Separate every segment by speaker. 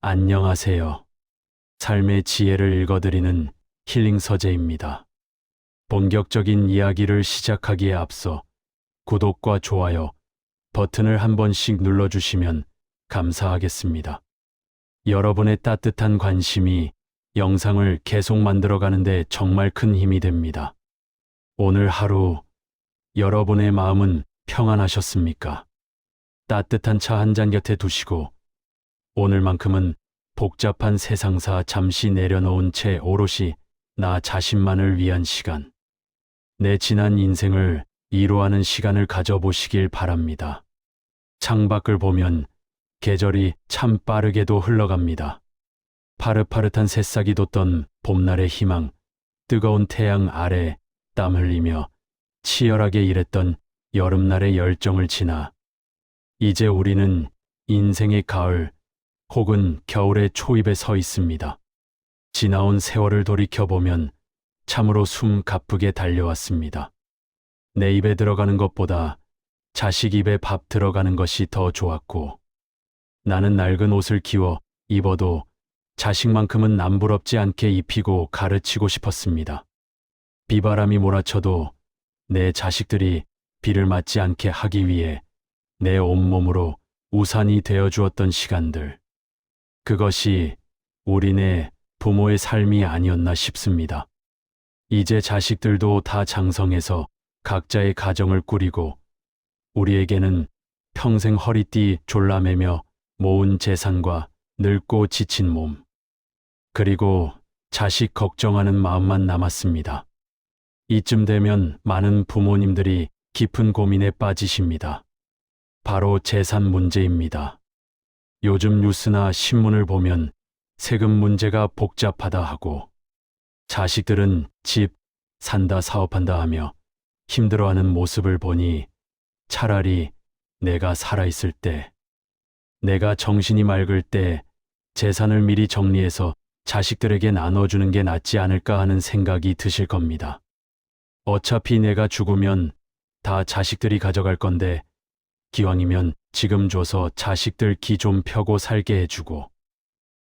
Speaker 1: 안녕하세요. 삶의 지혜를 읽어드리는 힐링 서재입니다. 본격적인 이야기를 시작하기에 앞서 구독과 좋아요 버튼을 한 번씩 눌러주시면 감사하겠습니다. 여러분의 따뜻한 관심이 영상을 계속 만들어가는데 정말 큰 힘이 됩니다. 오늘 하루 여러분의 마음은 평안하셨습니까? 따뜻한 차 한 잔 곁에 두시고 오늘만큼은 복잡한 세상사 잠시 내려놓은 채 오롯이 나 자신만을 위한 시간, 내 지난 인생을 위로하는 시간을 가져보시길 바랍니다. 창밖을 보면 계절이 참 빠르게도 흘러갑니다. 파릇파릇한 새싹이 돋던 봄날의 희망, 뜨거운 태양 아래 땀 흘리며 치열하게 일했던 여름날의 열정을 지나 이제 우리는 인생의 가을 혹은 겨울의 초입에 서 있습니다. 지나온 세월을 돌이켜보면 참으로 숨 가쁘게 달려왔습니다. 내 입에 들어가는 것보다 자식 입에 밥 들어가는 것이 더 좋았고, 나는 낡은 옷을 기워 입어도 자식만큼은 남부럽지 않게 입히고 가르치고 싶었습니다. 비바람이 몰아쳐도 내 자식들이 비를 맞지 않게 하기 위해 내 온몸으로 우산이 되어 주었던 시간들. 그것이 우리네 부모의 삶이 아니었나 싶습니다. 이제 자식들도 다 장성해서 각자의 가정을 꾸리고 우리에게는 평생 허리띠 졸라매며 모은 재산과 늙고 지친 몸, 그리고 자식 걱정하는 마음만 남았습니다. 이쯤 되면 많은 부모님들이 깊은 고민에 빠지십니다. 바로 재산 문제입니다. 요즘 뉴스나 신문을 보면 세금 문제가 복잡하다 하고 자식들은 집 산다 사업한다 하며 힘들어하는 모습을 보니 차라리 내가 살아있을 때, 내가 정신이 맑을 때 재산을 미리 정리해서 자식들에게 나눠주는 게 낫지 않을까 하는 생각이 드실 겁니다. 어차피 내가 죽으면 다 자식들이 가져갈 건데 기왕이면 지금 줘서 자식들 기 좀 펴고 살게 해주고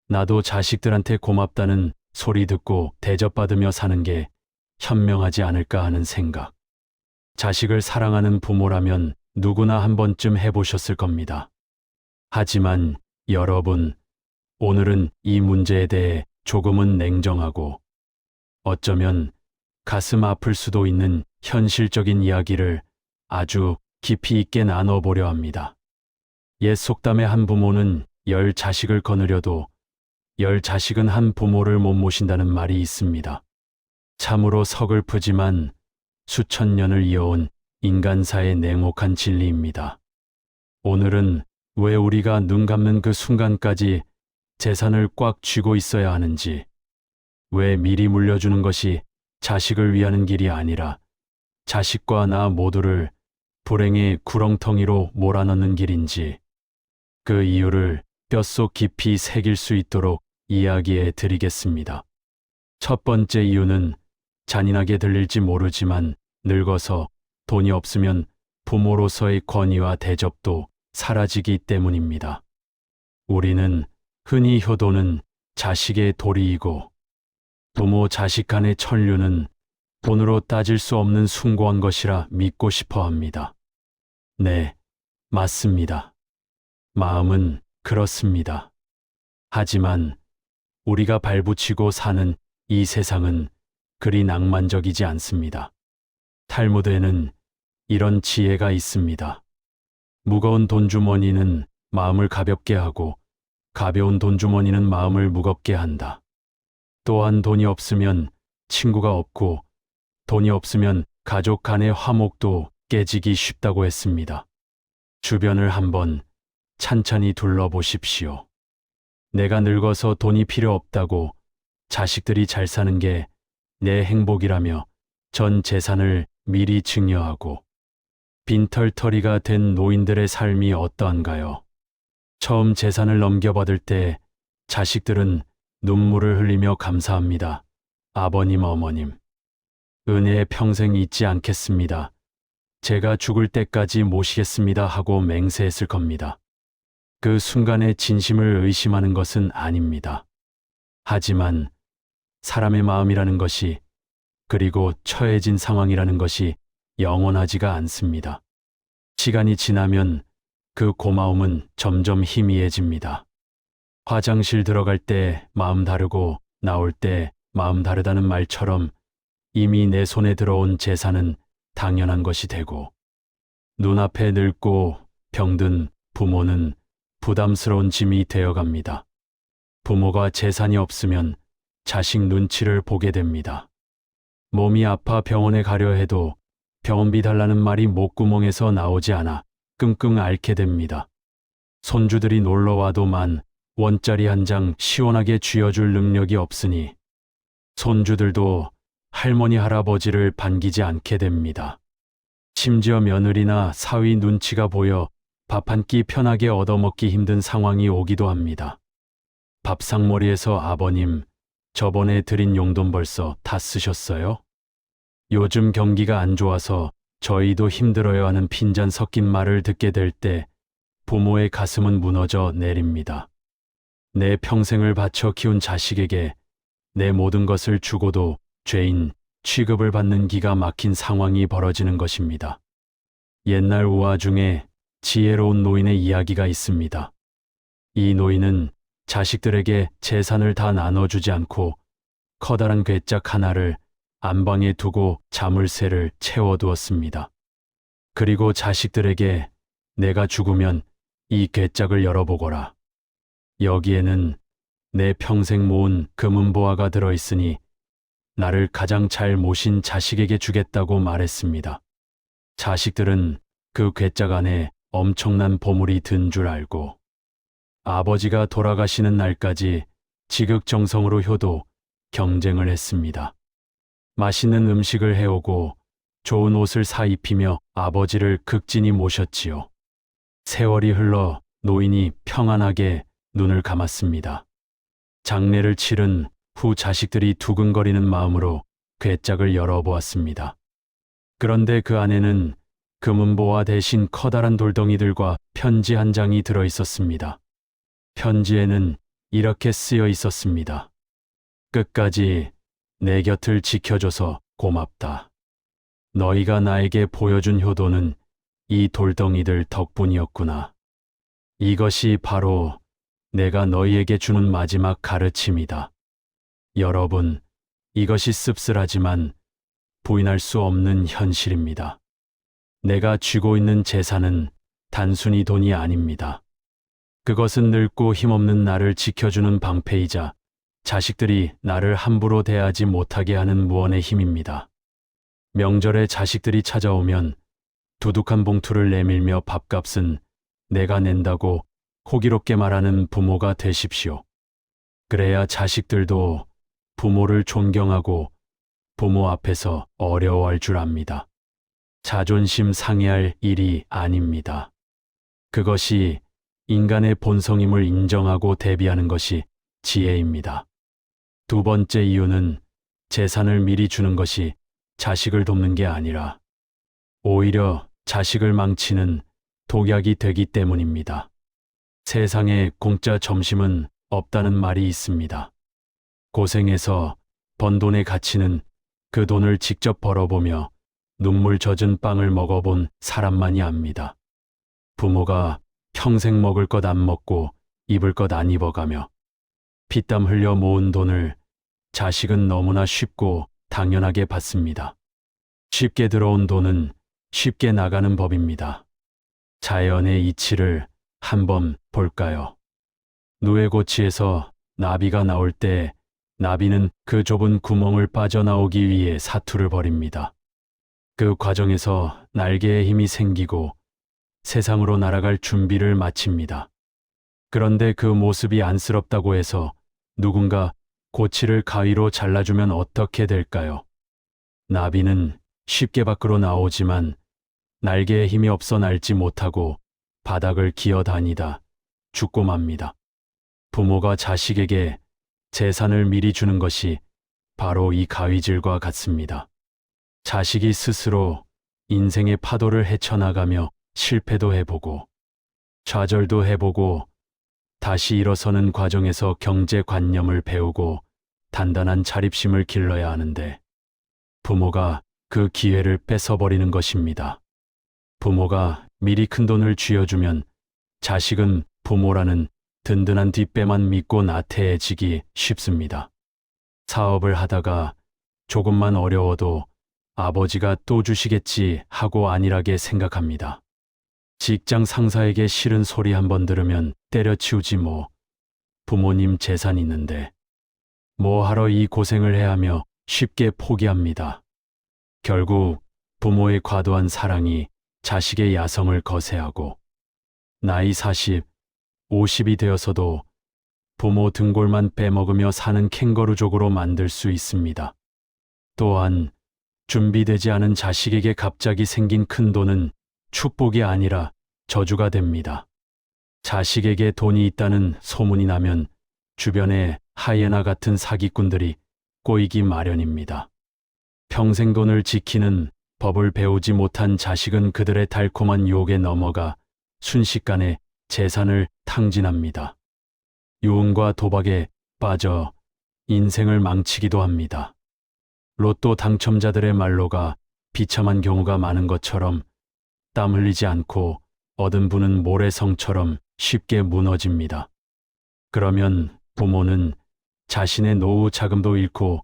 Speaker 1: 나도 자식들한테 고맙다는 소리 듣고 대접받으며 사는 게 현명하지 않을까 하는 생각. 자식을 사랑하는 부모라면 누구나 한 번쯤 해보셨을 겁니다. 하지만 여러분, 오늘은 이 문제에 대해 조금은 냉정하고 어쩌면 가슴 아플 수도 있는 현실적인 이야기를 아주 깊이 있게 나눠보려 합니다. 옛 속담에 한 부모는 10자식을 거느려도 10자식은 한 부모를 못 모신다는 말이 있습니다. 참으로 서글프지만 수천 년을 이어온 인간사의 냉혹한 진리입니다. 오늘은 왜 우리가 눈 감는 그 순간까지 재산을 꽉 쥐고 있어야 하는지, 왜 미리 물려주는 것이 자식을 위하는 길이 아니라 자식과 나 모두를 불행의 구렁텅이로 몰아넣는 길인지, 그 이유를 뼛속 깊이 새길 수 있도록 이야기해 드리겠습니다. 첫 번째 이유는 잔인하게 들릴지 모르지만 늙어서 돈이 없으면 부모로서의 권위와 대접도 사라지기 때문입니다. 우리는 흔히 효도는 자식의 도리이고 부모 자식 간의 천류는 돈으로 따질 수 없는 숭고한 것이라 믿고 싶어 합니다. 네, 맞습니다. 마음은 그렇습니다. 하지만 우리가 발붙이고 사는 이 세상은 그리 낭만적이지 않습니다. 탈무드에는 이런 지혜가 있습니다. 무거운 돈주머니는 마음을 가볍게 하고 가벼운 돈주머니는 마음을 무겁게 한다. 또한 돈이 없으면 친구가 없고 돈이 없으면 가족 간의 화목도 깨지기 쉽다고 했습니다. 주변을 한번 찬찬히 둘러보십시오. 내가 늙어서 돈이 필요 없다고 자식들이 잘 사는 게 내 행복이라며 전 재산을 미리 증여하고 빈털터리가 된 노인들의 삶이 어떠한가요? 처음 재산을 넘겨받을 때 자식들은 눈물을 흘리며 감사합니다. 아버님, 어머님. 은혜에 평생 잊지 않겠습니다. 제가 죽을 때까지 모시겠습니다 하고 맹세했을 겁니다. 그 순간에 진심을 의심하는 것은 아닙니다. 하지만 사람의 마음이라는 것이, 그리고 처해진 상황이라는 것이 영원하지가 않습니다. 시간이 지나면 그 고마움은 점점 희미해집니다. 화장실 들어갈 때 마음 다르고 나올 때 마음 다르다는 말처럼 이미 내 손에 들어온 재산은 당연한 것이 되고, 눈앞에 늙고 병든 부모는 부담스러운 짐이 되어갑니다. 부모가 재산이 없으면 자식 눈치를 보게 됩니다. 몸이 아파 병원에 가려 해도 병원비 달라는 말이 목구멍에서 나오지 않아 끙끙 앓게 됩니다. 손주들이 놀러와도만 원짜리 한 장 시원하게 쥐어줄 능력이 없으니 손주들도 할머니 할아버지를 반기지 않게 됩니다. 심지어 며느리나 사위 눈치가 보여 밥 한 끼 편하게 얻어먹기 힘든 상황이 오기도 합니다. 밥상머리에서 아버님, 저번에 드린 용돈 벌써 다 쓰셨어요? 요즘 경기가 안 좋아서 저희도 힘들어요 하는 핀잔 섞인 말을 듣게 될 때 부모의 가슴은 무너져 내립니다. 내 평생을 바쳐 키운 자식에게 내 모든 것을 주고도 죄인 취급을 받는 기가 막힌 상황이 벌어지는 것입니다. 옛날 우화 중에 지혜로운 노인의 이야기가 있습니다. 이 노인은 자식들에게 재산을 다 나눠주지 않고 커다란 괴짝 하나를 안방에 두고 자물쇠를 채워두었습니다. 그리고 자식들에게 내가 죽으면 이 괴짝을 열어보거라. 여기에는 내 평생 모은 금은보화가 들어있으니 나를 가장 잘 모신 자식에게 주겠다고 말했습니다. 자식들은 그 괴짝 안에 엄청난 보물이 든 줄 알고 아버지가 돌아가시는 날까지 지극정성으로 효도, 경쟁을 했습니다. 맛있는 음식을 해오고 좋은 옷을 사 입히며 아버지를 극진히 모셨지요. 세월이 흘러 노인이 평안하게 눈을 감았습니다. 장례를 치른 후 자식들이 두근거리는 마음으로 괴짝을 열어보았습니다. 그런데 그 안에는 금은보화 대신 커다란 돌덩이들과 편지 한 장이 들어 있었습니다. 편지에는 이렇게 쓰여 있었습니다. 끝까지 내 곁을 지켜줘서 고맙다. 너희가 나에게 보여준 효도는 이 돌덩이들 덕분이었구나. 이것이 바로 내가 너희에게 주는 마지막 가르침이다. 여러분, 이것이 씁쓸하지만 부인할 수 없는 현실입니다. 내가 쥐고 있는 재산은 단순히 돈이 아닙니다. 그것은 늙고 힘없는 나를 지켜주는 방패이자 자식들이 나를 함부로 대하지 못하게 하는 무언의 힘입니다. 명절에 자식들이 찾아오면 두둑한 봉투를 내밀며 밥값은 내가 낸다고 호기롭게 말하는 부모가 되십시오. 그래야 자식들도 부모를 존경하고 부모 앞에서 어려워할 줄 압니다. 자존심 상해할 일이 아닙니다. 그것이 인간의 본성임을 인정하고 대비하는 것이 지혜입니다. 두 번째 이유는 재산을 미리 주는 것이 자식을 돕는 게 아니라 오히려 자식을 망치는 독약이 되기 때문입니다. 세상에 공짜 점심은 없다는 말이 있습니다. 고생해서 번 돈의 가치는 그 돈을 직접 벌어보며 눈물 젖은 빵을 먹어본 사람만이 압니다. 부모가 평생 먹을 것 안 먹고 입을 것 안 입어가며 피땀 흘려 모은 돈을 자식은 너무나 쉽고 당연하게 받습니다. 쉽게 들어온 돈은 쉽게 나가는 법입니다. 자연의 이치를 한번 볼까요? 누에고치에서 나비가 나올 때 나비는 그 좁은 구멍을 빠져나오기 위해 사투를 벌입니다. 그 과정에서 날개에 힘이 생기고 세상으로 날아갈 준비를 마칩니다. 그런데 그 모습이 안쓰럽다고 해서 누군가 고치를 가위로 잘라주면 어떻게 될까요? 나비는 쉽게 밖으로 나오지만 날개에 힘이 없어 날지 못하고 바닥을 기어다니다 죽고 맙니다. 부모가 자식에게 재산을 미리 주는 것이 바로 이 가위질과 같습니다. 자식이 스스로 인생의 파도를 헤쳐나가며 실패도 해보고 좌절도 해보고 다시 일어서는 과정에서 경제관념을 배우고 단단한 자립심을 길러야 하는데 부모가 그 기회를 뺏어버리는 것입니다. 부모가 미리 큰돈을 쥐어주면 자식은 부모라는 든든한 뒷배만 믿고 나태해지기 쉽습니다. 사업을 하다가 조금만 어려워도 아버지가 또 주시겠지 하고 안일하게 생각합니다. 직장 상사에게 싫은 소리 한번 들으면 때려치우지 뭐. 부모님 재산 있는데 뭐 하러 이 고생을 해야 하며 쉽게 포기합니다. 결국 부모의 과도한 사랑이 자식의 야성을 거세하고 나이 40, 50이 되어서도 부모 등골만 빼먹으며 사는 캥거루족으로 만들 수 있습니다. 또한 준비되지 않은 자식에게 갑자기 생긴 큰돈은 축복이 아니라 저주가 됩니다. 자식에게 돈이 있다는 소문이 나면 주변에 하이에나 같은 사기꾼들이 꼬이기 마련입니다. 평생 돈을 지키는 법을 배우지 못한 자식은 그들의 달콤한 유혹에 넘어가 순식간에 재산을 탕진합니다. 유흥과 도박에 빠져 인생을 망치기도 합니다. 로또 당첨자들의 말로가 비참한 경우가 많은 것처럼 땀 흘리지 않고 얻은 부는 모래성처럼 쉽게 무너집니다. 그러면 부모는 자신의 노후 자금도 잃고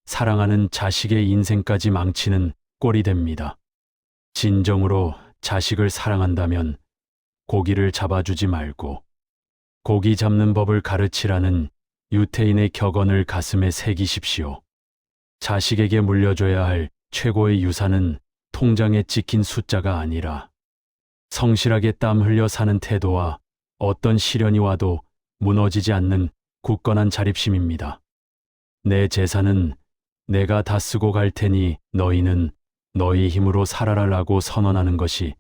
Speaker 1: 사랑하는 자식의 인생까지 망치는 꼴이 됩니다. 진정으로 자식을 사랑한다면 고기를 잡아주지 말고 고기 잡는 법을 가르치라는 유태인의 격언을 가슴에 새기십시오. 자식에게 물려줘야 할 최고의 유산은 통장에 찍힌 숫자가 아니라 성실하게 땀 흘려 사는 태도와 어떤 시련이 와도 무너지지 않는 굳건한 자립심입니다. 내 재산은 내가 다 쓰고 갈 테니 너희는 너희 힘으로 살아라라고 선언하는 것이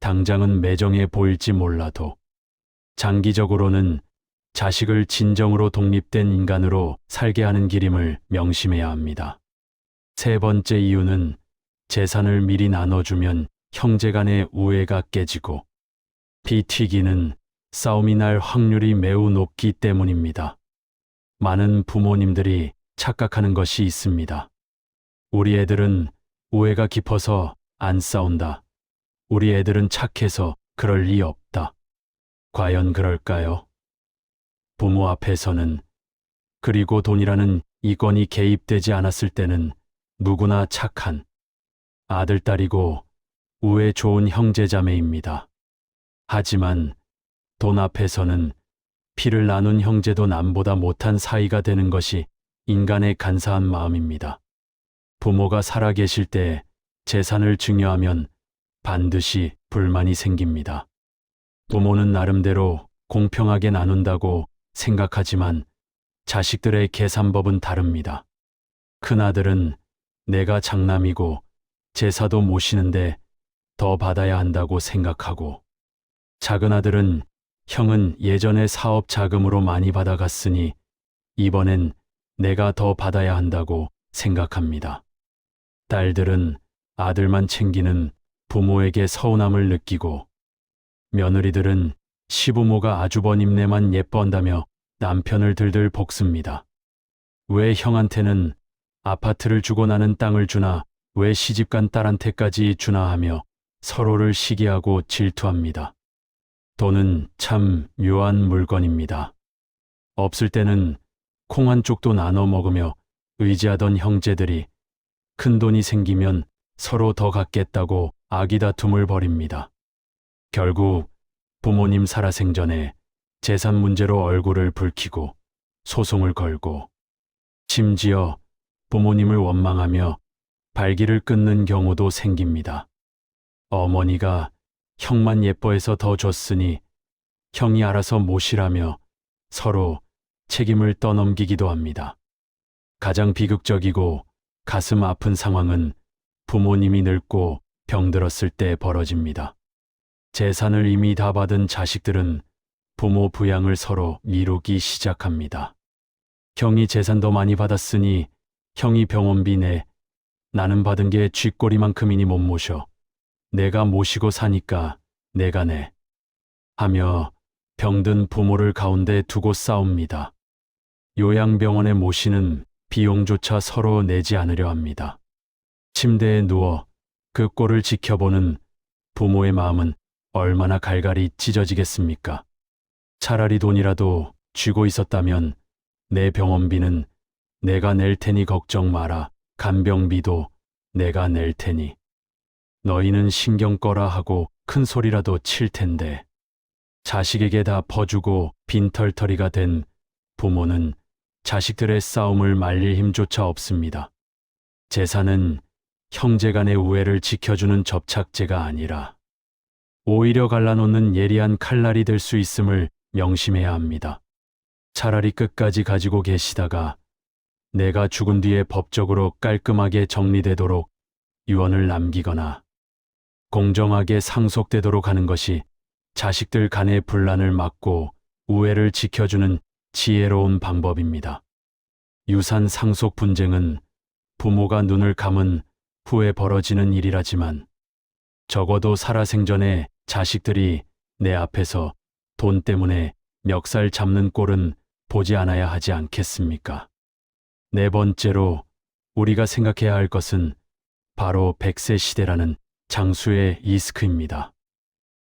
Speaker 1: 당장은 매정해 보일지 몰라도 장기적으로는 자식을 진정으로 독립된 인간으로 살게 하는 길임을 명심해야 합니다. 세 번째 이유는 재산을 미리 나눠주면 형제 간의 우애가 깨지고 피 튀기는 싸움이 날 확률이 매우 높기 때문입니다. 많은 부모님들이 착각하는 것이 있습니다. 우리 애들은 우애가 깊어서 안 싸운다. 우리 애들은 착해서 그럴 리 없다. 과연 그럴까요? 부모 앞에서는 그리고 돈이라는 이권이 개입되지 않았을 때는 누구나 착한 아들, 딸이고 우애 좋은 형제자매입니다. 하지만 돈 앞에서는 피를 나눈 형제도 남보다 못한 사이가 되는 것이 인간의 간사한 마음입니다. 부모가 살아계실 때 재산을 증여하면 반드시 불만이 생깁니다. 부모는 나름대로 공평하게 나눈다고 생각하지만 자식들의 계산법은 다릅니다. 큰아들은 내가 장남이고 제사도 모시는데 더 받아야 한다고 생각하고 작은아들은 형은 예전에 사업 자금으로 많이 받아갔으니 이번엔 내가 더 받아야 한다고 생각합니다. 딸들은 아들만 챙기는 부모에게 서운함을 느끼고 며느리들은 시부모가 아주버님네만 예뻐한다며 남편을 들들 볶습니다. 왜 형한테는 아파트를 주고 나는 땅을 주나 왜 시집간 딸한테까지 주나 하며 서로를 시기하고 질투합니다. 돈은 참 묘한 물건입니다. 없을 때는 콩 한 쪽도 나눠 먹으며 의지하던 형제들이 큰 돈이 생기면 서로 더 갖겠다고 아기다툼을 벌입니다. 결국 부모님 살아생전에 재산 문제로 얼굴을 붉히고 소송을 걸고 심지어 부모님을 원망하며 발기를 끊는 경우도 생깁니다. 어머니가 형만 예뻐해서 더 줬으니 형이 알아서 모시라며 서로 책임을 떠넘기기도 합니다. 가장 비극적이고 가슴 아픈 상황은 부모님이 늙고 병들었을 때 벌어집니다. 재산을 이미 다 받은 자식들은 부모 부양을 서로 미루기 시작합니다. 형이 재산 더 많이 받았으니 형이 병원비 내. 나는 받은 게 쥐꼬리만큼이니 못 모셔. 내가 모시고 사니까 내가 내. 하며 병든 부모를 가운데 두고 싸웁니다. 요양병원에 모시는 비용조차 서로 내지 않으려 합니다. 침대에 누워 그 꼴을 지켜보는 부모의 마음은 얼마나 갈갈이 찢어지겠습니까? 차라리 돈이라도 쥐고 있었다면 내 병원비는 내가 낼 테니 걱정 마라. 간병비도 내가 낼 테니. 너희는 신경 꺼라 하고 큰 소리라도 칠 텐데. 자식에게 다 퍼주고 빈털터리가 된 부모는 자식들의 싸움을 말릴 힘조차 없습니다. 재산은 형제간의 우애를 지켜주는 접착제가 아니라 오히려 갈라놓는 예리한 칼날이 될 수 있음을 명심해야 합니다. 차라리 끝까지 가지고 계시다가 내가 죽은 뒤에 법적으로 깔끔하게 정리되도록 유언을 남기거나 공정하게 상속되도록 하는 것이 자식들 간의 분란을 막고 우애를 지켜주는 지혜로운 방법입니다. 유산 상속 분쟁은 부모가 눈을 감은 후에 벌어지는 일이라지만 적어도 살아생전에 자식들이 내 앞에서 돈 때문에 멱살 잡는 꼴은 보지 않아야 하지 않겠습니까? 네 번째로 우리가 생각해야 할 것은 바로 100세 시대라는 장수의 리스크입니다.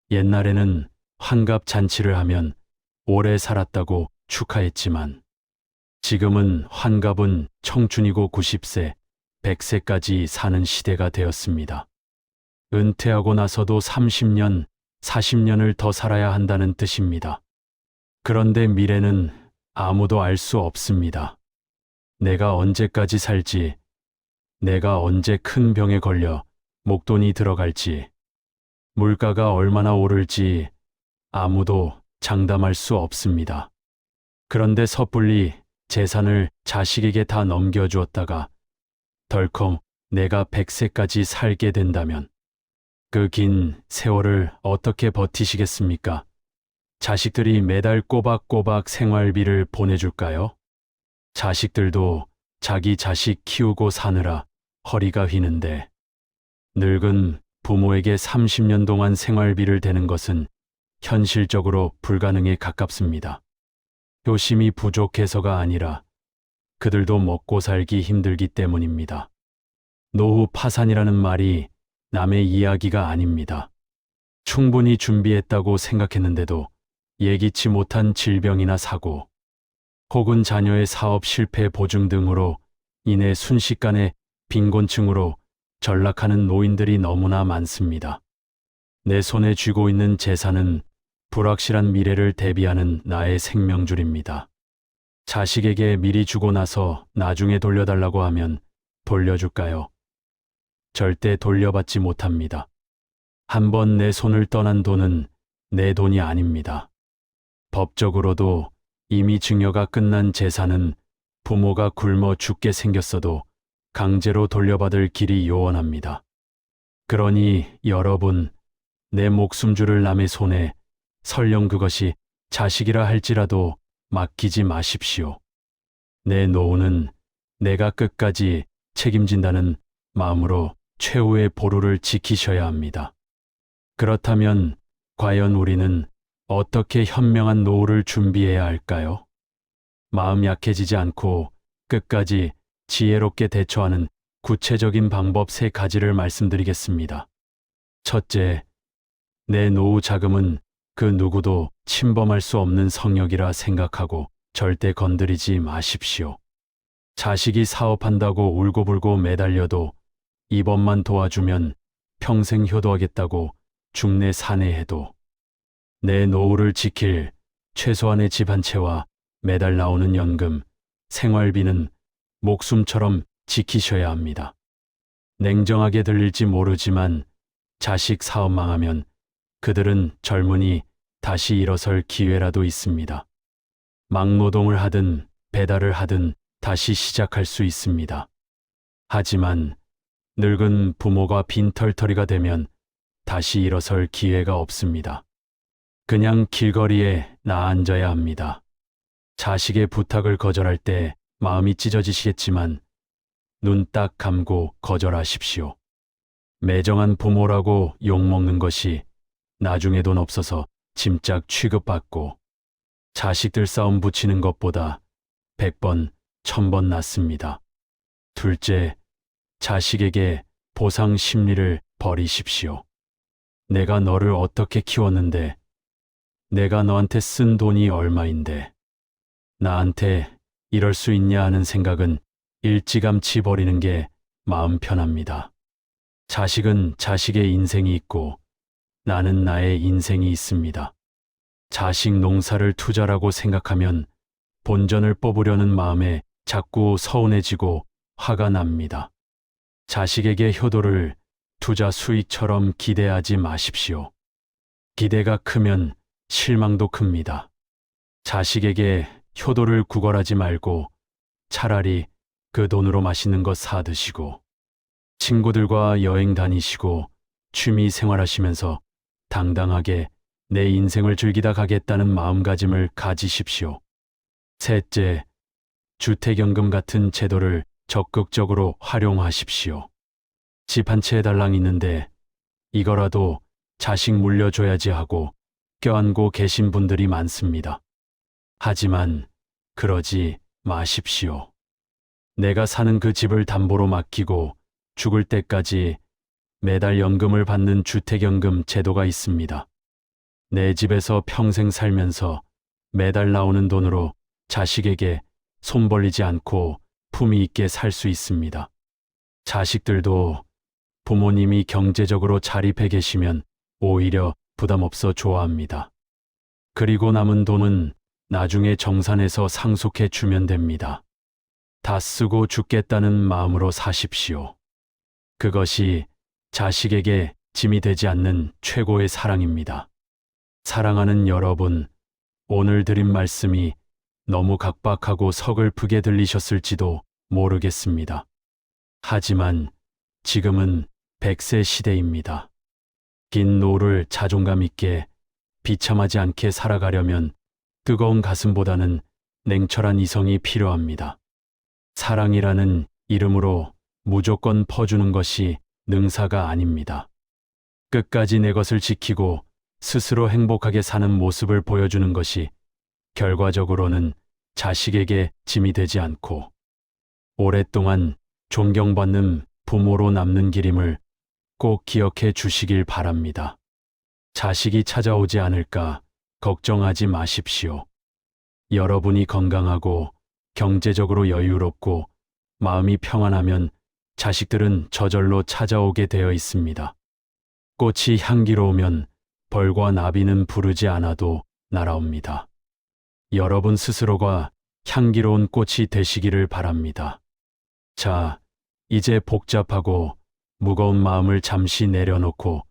Speaker 1: 옛날에는 환갑 잔치를 하면 오래 살았다고 축하했지만 지금은 환갑은 청춘이고 90세, 100세까지 사는 시대가 되었습니다. 은퇴하고 나서도 30년, 40년을 더 살아야 한다는 뜻입니다. 그런데 미래는 아무도 알 수 없습니다. 내가 언제까지 살지, 내가 언제 큰 병에 걸려 목돈이 들어갈지, 물가가 얼마나 오를지 아무도 장담할 수 없습니다. 그런데 섣불리 재산을 자식에게 다 넘겨주었다가 덜컥 내가 100세까지 살게 된다면 그 긴 세월을 어떻게 버티시겠습니까? 자식들이 매달 꼬박꼬박 생활비를 보내줄까요? 자식들도 자기 자식 키우고 사느라 허리가 휘는데 늙은 부모에게 30년 동안 생활비를 대는 것은 현실적으로 불가능에 가깝습니다. 효심이 부족해서가 아니라 그들도 먹고 살기 힘들기 때문입니다. 노후 파산이라는 말이 남의 이야기가 아닙니다. 충분히 준비했다고 생각했는데도 예기치 못한 질병이나 사고, 혹은 자녀의 사업 실패 보증 등으로 인해 순식간에 빈곤층으로 전락하는 노인들이 너무나 많습니다. 내 손에 쥐고 있는 재산은 불확실한 미래를 대비하는 나의 생명줄입니다. 자식에게 미리 주고 나서 나중에 돌려달라고 하면 돌려줄까요? 절대 돌려받지 못합니다. 한번 내 손을 떠난 돈은 내 돈이 아닙니다. 법적으로도 이미 증여가 끝난 재산은 부모가 굶어 죽게 생겼어도 강제로 돌려받을 길이 요원합니다. 그러니 여러분, 내 목숨줄을 남의 손에 설령 그것이 자식이라 할지라도 맡기지 마십시오. 내 노후는 내가 끝까지 책임진다는 마음으로 최후의 보루를 지키셔야 합니다. 그렇다면 과연 우리는 어떻게 현명한 노후를 준비해야 할까요? 마음 약해지지 않고 끝까지 지혜롭게 대처하는 구체적인 방법 3가지를 말씀드리겠습니다. 첫째, 내 노후 자금은 그 누구도 침범할 수 없는 성역이라 생각하고 절대 건드리지 마십시오. 자식이 사업한다고 울고불고 매달려도 이번만 도와주면 평생 효도하겠다고 중내 사내해도 내 노후를 지킬 최소한의 집 한 채와 매달 나오는 연금, 생활비는 목숨처럼 지키셔야 합니다. 냉정하게 들릴지 모르지만 자식 사업 망하면 그들은 젊은이 다시 일어설 기회라도 있습니다. 막노동을 하든 배달을 하든 다시 시작할 수 있습니다. 하지만 늙은 부모가 빈털터리가 되면 다시 일어설 기회가 없습니다. 그냥 길거리에 나앉아야 합니다. 자식의 부탁을 거절할 때 마음이 찢어지시겠지만 눈 딱 감고 거절하십시오. 매정한 부모라고 욕먹는 것이 나중에 돈 없어서 짐짝 취급받고 자식들 싸움 붙이는 것보다 100번, 1000번 낫습니다. 둘째, 자식에게 보상 심리를 버리십시오. 내가 너를 어떻게 키웠는데, 내가 너한테 쓴 돈이 얼마인데, 나한테 이럴 수 있냐 하는 생각은 일찌감치 버리는 게 마음 편합니다. 자식은 자식의 인생이 있고 나는 나의 인생이 있습니다. 자식 농사를 투자라고 생각하면 본전을 뽑으려는 마음에 자꾸 서운해지고 화가 납니다. 자식에게 효도를 투자 수익처럼 기대하지 마십시오. 기대가 크면 실망도 큽니다. 자식에게 효도를 구걸하지 말고 차라리 그 돈으로 맛있는 것 사 드시고 친구들과 여행 다니시고 취미 생활하시면서 당당하게 내 인생을 즐기다 가겠다는 마음가짐을 가지십시오. 셋째, 주택연금 같은 제도를 적극적으로 활용하십시오. 집 한 채 달랑 있는데 이거라도 자식 물려줘야지 하고 껴안고 계신 분들이 많습니다. 하지만 그러지 마십시오. 내가 사는 그 집을 담보로 맡기고 죽을 때까지 매달 연금을 받는 주택연금 제도가 있습니다. 내 집에서 평생 살면서 매달 나오는 돈으로 자식에게 손 벌리지 않고 품위 있게 살 수 있습니다. 자식들도 부모님이 경제적으로 자립해 계시면 오히려 부담 없어 좋아합니다. 그리고 남은 돈은 나중에 정산해서 상속해 주면 됩니다. 다 쓰고 죽겠다는 마음으로 사십시오. 그것이 자식에게 짐이 되지 않는 최고의 사랑입니다. 사랑하는 여러분, 오늘 드린 말씀이 너무 각박하고 서글프게 들리셨을지도 모르겠습니다. 하지만 지금은 100세 시대입니다. 긴 노를 자존감 있게 비참하지 않게 살아가려면 뜨거운 가슴보다는 냉철한 이성이 필요합니다. 사랑이라는 이름으로 무조건 퍼주는 것이 능사가 아닙니다. 끝까지 내 것을 지키고 스스로 행복하게 사는 모습을 보여주는 것이 결과적으로는 자식에게 짐이 되지 않고 오랫동안 존경받는 부모로 남는 길임을 꼭 기억해 주시길 바랍니다. 자식이 찾아오지 않을까 걱정하지 마십시오. 여러분이 건강하고 경제적으로 여유롭고 마음이 평안하면 자식들은 저절로 찾아오게 되어 있습니다. 꽃이 향기로우면 벌과 나비는 부르지 않아도 날아옵니다. 여러분 스스로가 향기로운 꽃이 되시기를 바랍니다. 자, 이제 복잡하고 무거운 마음을 잠시 내려놓고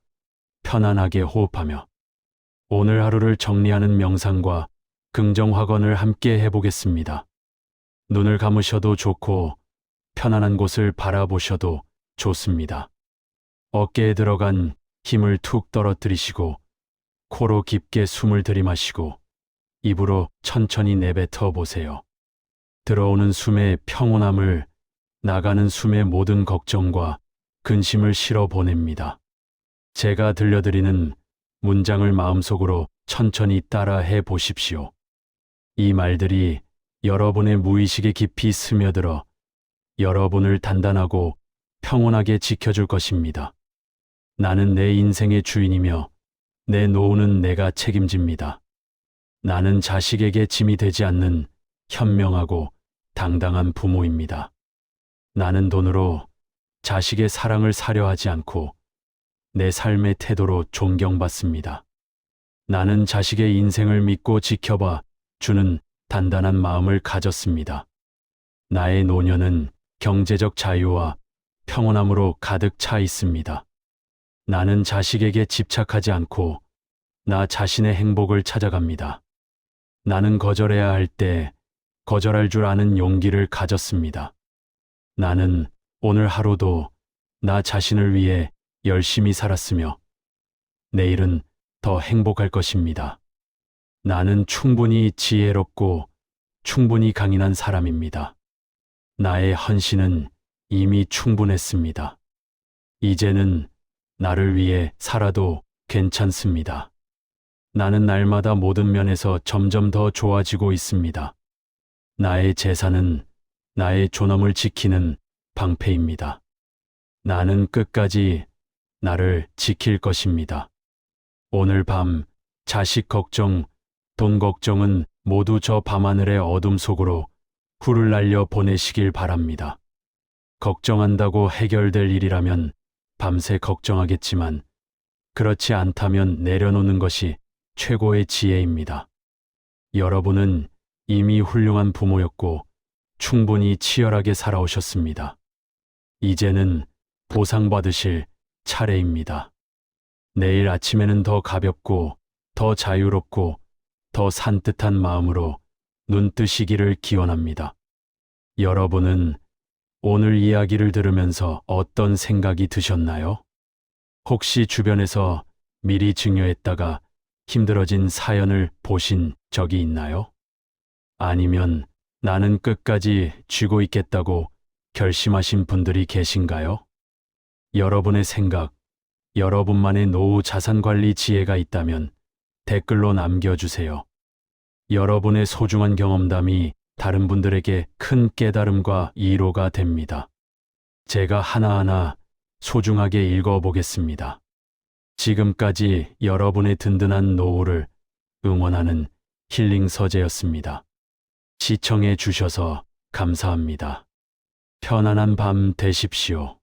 Speaker 1: 편안하게 호흡하며 오늘 하루를 정리하는 명상과 긍정 확언을 함께 해보겠습니다. 눈을 감으셔도 좋고 편안한 곳을 바라보셔도 좋습니다. 어깨에 들어간 힘을 툭 떨어뜨리시고 코로 깊게 숨을 들이마시고 입으로 천천히 내뱉어 보세요. 들어오는 숨의 평온함을 나가는 숨의 모든 걱정과 근심을 실어 보냅니다. 제가 들려드리는 문장을 마음속으로 천천히 따라해 보십시오. 이 말들이 여러분의 무의식에 깊이 스며들어 여러분을 단단하고 평온하게 지켜줄 것입니다. 나는 내 인생의 주인이며 내 노후는 내가 책임집니다. 나는 자식에게 짐이 되지 않는 현명하고 당당한 부모입니다. 나는 돈으로 자식의 사랑을 사려 하지 않고 내 삶의 태도로 존경받습니다. 나는 자식의 인생을 믿고 지켜봐 주는 단단한 마음을 가졌습니다. 나의 노년은 경제적 자유와 평온함으로 가득 차 있습니다. 나는 자식에게 집착하지 않고 나 자신의 행복을 찾아갑니다. 나는 거절해야 할 때 거절할 줄 아는 용기를 가졌습니다. 나는 오늘 하루도 나 자신을 위해 열심히 살았으며 내일은 더 행복할 것입니다. 나는 충분히 지혜롭고 충분히 강인한 사람입니다. 나의 헌신은 이미 충분했습니다. 이제는 나를 위해 살아도 괜찮습니다. 나는 날마다 모든 면에서 점점 더 좋아지고 있습니다. 나의 재산은 나의 존엄을 지키는 방패입니다. 나는 끝까지 나를 지킬 것입니다. 오늘 밤 자식 걱정, 돈 걱정은 모두 저 밤하늘의 어둠 속으로 불을 날려 보내시길 바랍니다. 걱정한다고 해결될 일이라면 밤새 걱정하겠지만 그렇지 않다면 내려놓는 것이 최고의 지혜입니다. 여러분은 이미 훌륭한 부모였고 충분히 치열하게 살아오셨습니다. 이제는 보상받으실 차례입니다. 내일 아침에는 더 가볍고 더 자유롭고 더 산뜻한 마음으로 눈뜨시기를 기원합니다. 여러분은 오늘 이야기를 들으면서 어떤 생각이 드셨나요? 혹시 주변에서 미리 증여했다가 힘들어진 사연을 보신 적이 있나요? 아니면 나는 끝까지 쥐고 있겠다고 결심하신 분들이 계신가요? 여러분의 생각, 여러분만의 노후 자산 관리 지혜가 있다면 댓글로 남겨주세요. 여러분의 소중한 경험담이 다른 분들에게 큰 깨달음과 위로가 됩니다. 제가 하나하나 소중하게 읽어보겠습니다. 지금까지 여러분의 든든한 노후를 응원하는 힐링 서재였습니다. 시청해 주셔서 감사합니다. 편안한 밤 되십시오.